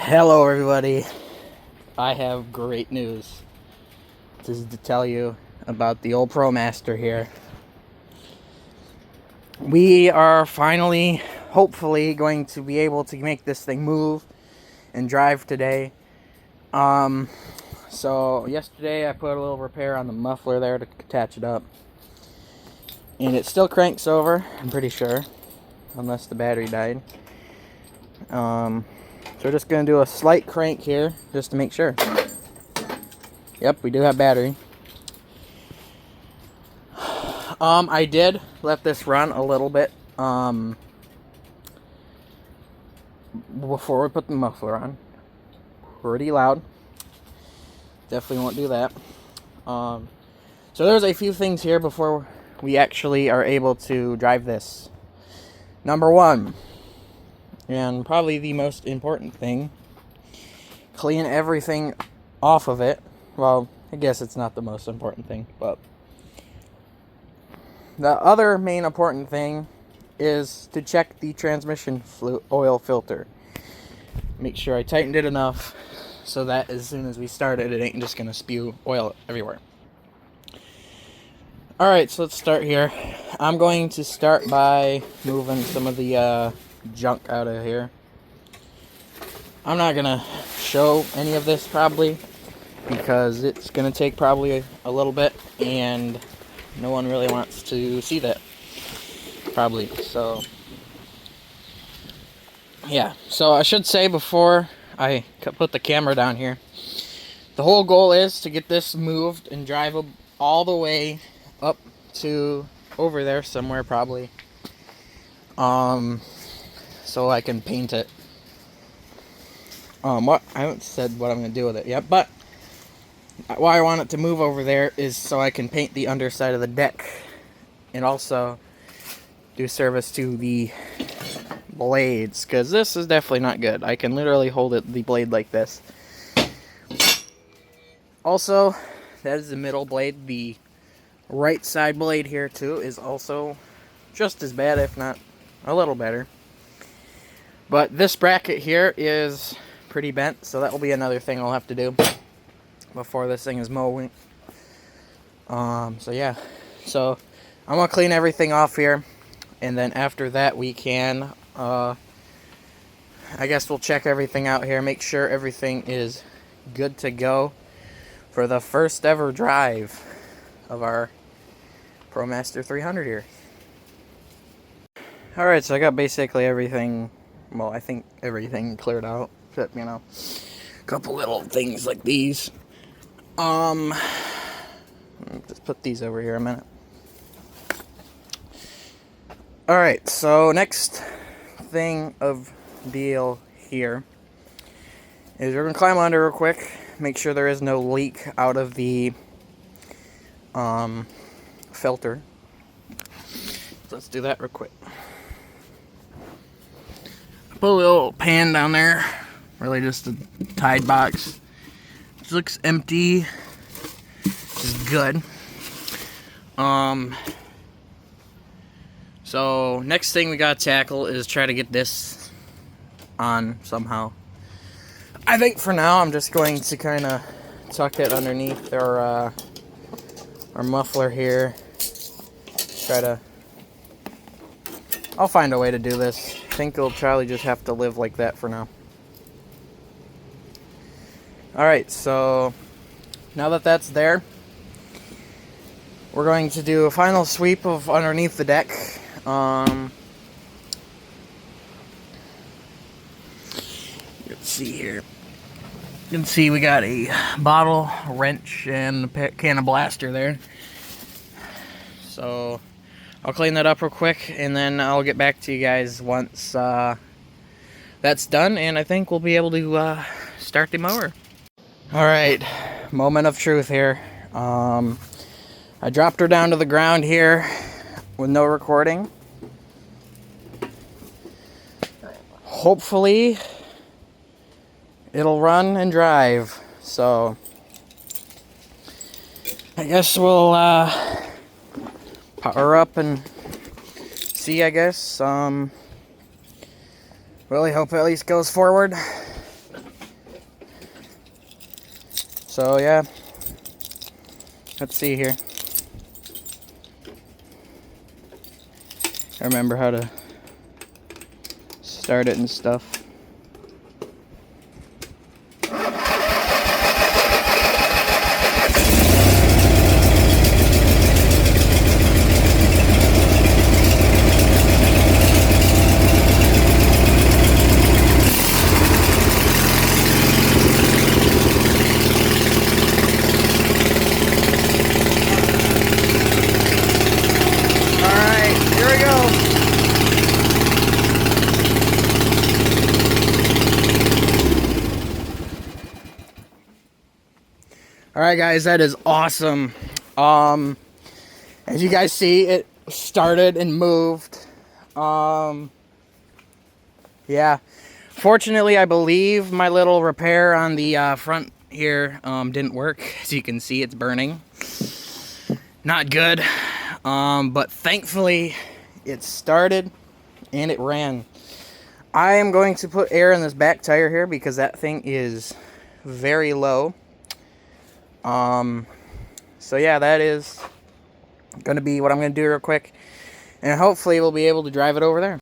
Hello everybody, I have great news. This is to tell you about the old Promaster here. We are finally, hopefully, going to be able to make this thing move and drive today. So yesterday I put a little repair on the muffler there to attach it up. And it still cranks over, I'm pretty sure, unless the battery died. So we're just going to do a slight crank here, just to make sure. Yep, we do have battery. I did let this run a little bit, before we put the muffler on. Pretty loud. Definitely won't do that. So there's a few things here before we actually are able to drive this. Number one, and probably the most important thing, clean everything off of it. Well, I guess it's not the most important thing, but the other main important thing is to check the transmission oil filter. Make sure I tightened it enough so that as soon as we start it, it ain't just gonna spew oil everywhere. Alright, so let's start here. I'm going to start by moving some of the junk out of here. I'm not gonna show any of this probably, because it's gonna take probably a little bit, and no one really wants to see that, probably. So yeah, so I should say before I put the camera down here, the whole goal is to get this moved and drive all the way up to over there somewhere probably, so I can paint it. What I haven't said what I'm gonna do with it yet, but why I want it to move over there is so I can paint the underside of the deck and also do service to the blades, because this is definitely not good. I can literally hold the blade like this. Also, that is the middle blade. The right side blade here too is also just as bad, if not a little better. But this bracket here is pretty bent, so that will be another thing I'll have to do before this thing is mowing. So yeah, so I'm gonna clean everything off here, and then after that we can I guess we'll check everything out here, make sure everything is good to go for the first ever drive of our Promaster 300 here. Alright, so I got basically everything, well, I think everything cleared out, except, you know, a couple little things like these. Just put these over here a minute. Alright, so next thing of deal here is we're going to climb under real quick, make sure there is no leak out of the filter. So let's do that real quick. Put a little pan down there, really just a Tide box. It looks empty, which is good. So next thing we gotta tackle is try to get this on somehow. I think for now I'm just going to kind of tuck it underneath our muffler here. I'll find a way to do this. I think it'll probably just have to live like that for now. Alright, so now that that's there, we're going to do a final sweep of underneath the deck. Let's see here. You can see we got a bottle, a wrench, and a can of blaster there. So I'll clean that up real quick, and then I'll get back to you guys once that's done, and I think we'll be able to start the mower. Alright, moment of truth here. I dropped her down to the ground here with no recording. Hopefully it'll run and drive, so I guess we'll power up and see, I guess. Really hope it at least goes forward. So yeah, let's see here. I remember how to start it and stuff. Alright guys, that is awesome. As you guys see, it started and moved. Yeah. Fortunately, I believe my little repair on the front here didn't work. As you can see, it's burning. Not good. But thankfully, it started and it ran. I am going to put air in this back tire here because that thing is very low. So yeah, that is going to be what I'm going to do real quick. And hopefully we'll be able to drive it over there.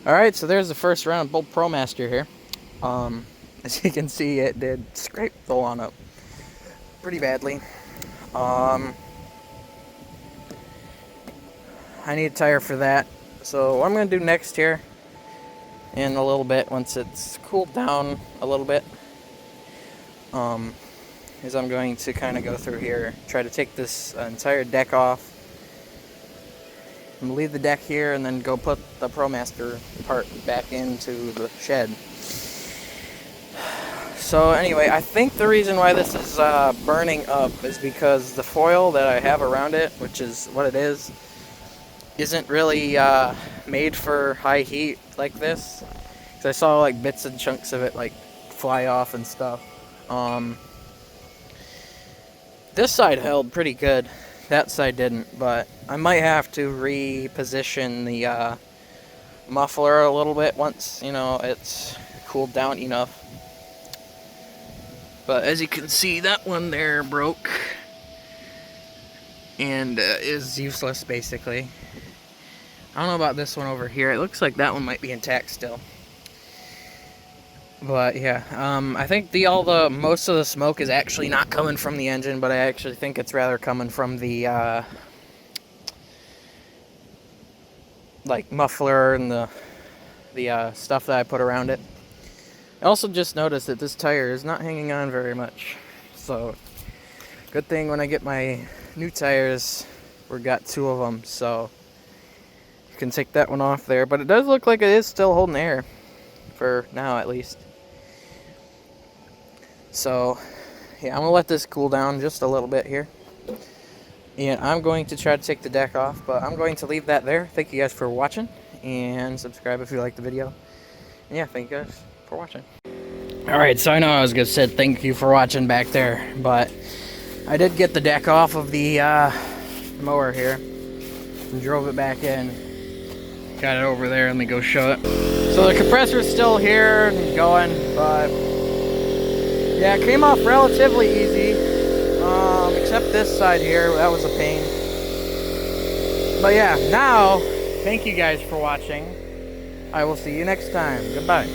Alright, so there's the first round of bolt Promaster here. As you can see, it did scrape the lawn up pretty badly. I need a tire for that. So what I'm going to do next here, in a little bit, once it's cooled down a little bit, is I'm going to kind of go through here, try to take this entire deck off. I'm going to leave the deck here and then go put the Promaster part back into the shed. So anyway, I think the reason why this is burning up is because the foil that I have around it, which is what it is, isn't really made for high heat like this. Because I saw like bits and chunks of it like fly off and stuff. This side held pretty good. That side didn't, but I might have to reposition the muffler a little bit once, you know, it's cooled down enough. But as you can see, that one there broke and is useless basically. I don't know about this one over here. It looks like that one might be intact still. But yeah, I think most of the smoke is actually not coming from the engine, but I actually think it's rather coming from the like muffler and the stuff that I put around it. I also just noticed that this tire is not hanging on very much. So good thing when I get my new tires, we've got 2 of them, so you can take that one off there. But it does look like it is still holding air, for now at least. So, yeah, I'm going to let this cool down just a little bit here. And I'm going to try to take the deck off, but I'm going to leave that there. Thank you guys for watching, and subscribe if you liked the video. And yeah, thank you guys for watching. Alright, so I know I was going to say thank you for watching back there, but I did get the deck off of the mower here and drove it back in. Got it over there. Let me go show it. So the compressor's still here and going, but yeah, it came off relatively easy, except this side here, that was a pain. But yeah, now, thank you guys for watching. I will see you next time. Goodbye.